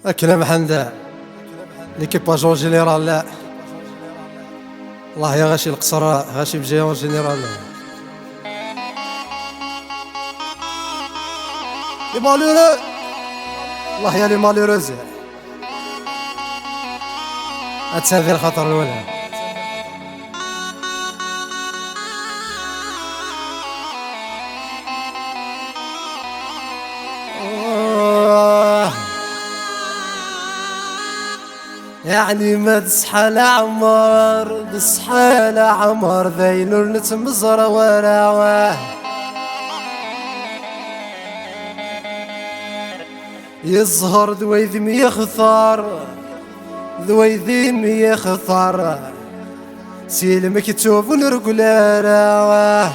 كلام حمدان ليكيباج اون جينيرال. لا الله يا غاشي القصر غاشي بجي اون جينيرال. لي مالورو الله يا لي مالوروز هاتسافي الخطر الاولى. يعني ما تصحى لعمر تصحى لعمر ذيلو نتمزر وراه يظهر ذويذم يخثر ذويذم يخثر سيل مكتوب ونرقلاره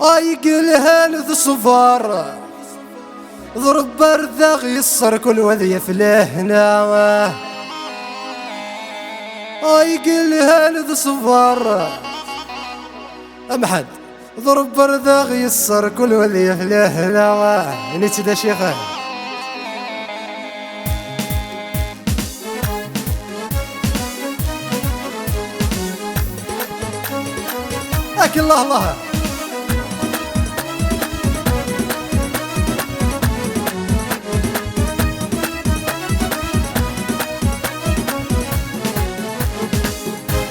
اي قلها لذ صفار ضرب برذاغ يصر كل وذي فلهنا اي قلها لذ صفار امحد ضرب برذاغ يصر كل وذي فلهنا نيت دا شيخه اك الله الله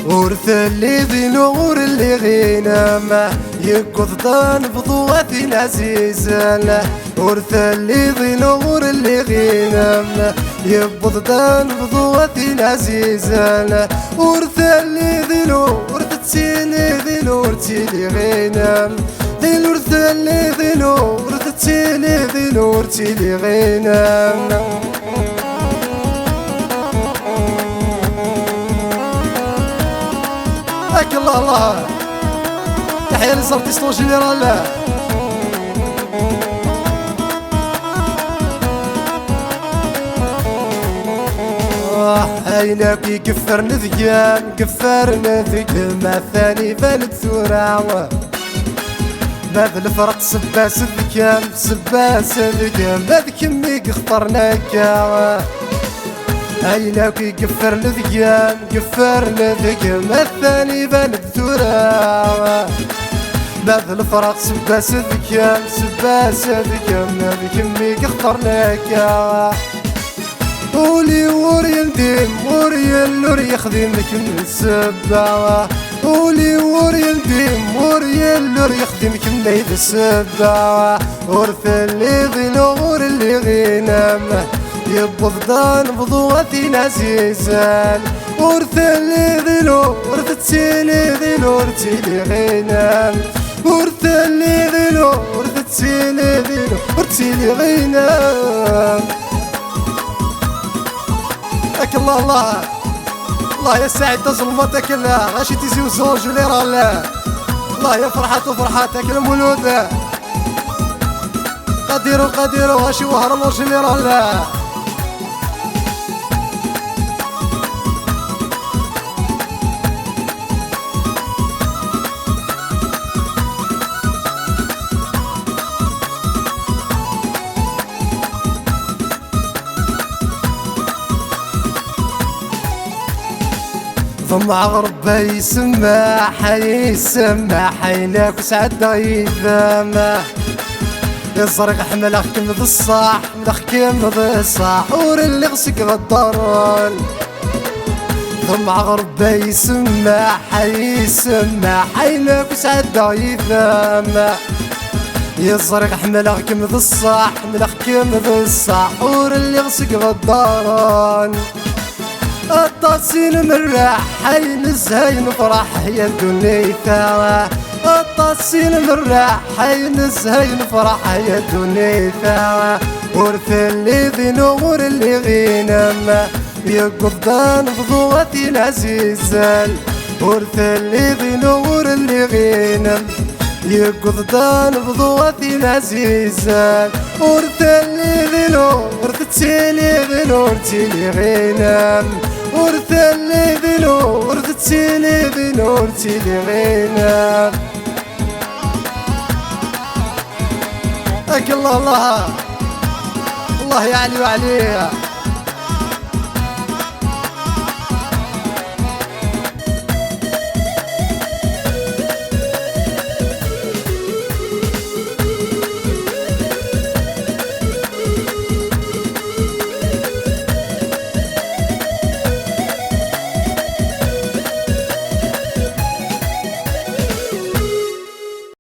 ورث اللي ذي نور اللي غينام يقضدان بضواتي عزيزة. ورث اللي ذي نور اللي غينام يبضدان بضواتي عزيزة. ورث اللي ذي نور ورثتيني ذي نور تيلي غينام ذي الورث اللي ذي نور ورثتيني ذي نور تيلي غينام. الله الله تحية للزرطيست اون جينيرال. عينك يكفر نذقان كفر نذقان الثاني بلد ثورة باب الفرق سباس ذكام سباس ذكام باب كمي اخترناك عينك يكفر لذقان كفر لذقان الثاني بلد ثورة باب الفرق سباس ذكام سباس ذكام باب كمي اخترناك ولي وريال ديم وريال لور يخدمك من السبعة ولي وريال ديم وريال لور يخدمك من ليل السبعة. ورث اللي ذي نور اللي غينام يبضدان بضواتي عزيزان. ورث اللي ذي نور ورثتيلي ذي نور تيلي غينام ورث اللي ذي نور ورثتيلي ذي نور تيلي غينام. اك الله الله الله يا سعيد ظلمتك الله غاشي تيزي وزون جينيرال. الله يا فرحات وفرحاتك المولود قدير غاشي وهرمو جينيرال. ضمع غربة يسمع حيناك وسعد غيثامه يزرق حمل اخكم ذا الصاح ملخكم ذا الصاح ور اللي غسك غداران. ضمع غربة يسمع حيناك وسعد غيثامه يزرق حمل اخكم ذا الصاح ملخكم ذا الصاح ور اللي غسك غداران. الطاسين مرح حي نزهين فرح يا دنيا الطاسين مرح حي نزهين فرح يا دنيا. ورث اللي ذي نور اللي غينام يقضان بضواتي العزيزة. ورث اللي ذي نور اللي غينام يقضان بضواتي العزيزة. ورث اللي ذي نور ورثتيلي ذي نور تيلي غينام ورث اللي ذي نور ورثتيلي ذي نور تيلي غينام. تبارك الله الله الله يعلي وعليه.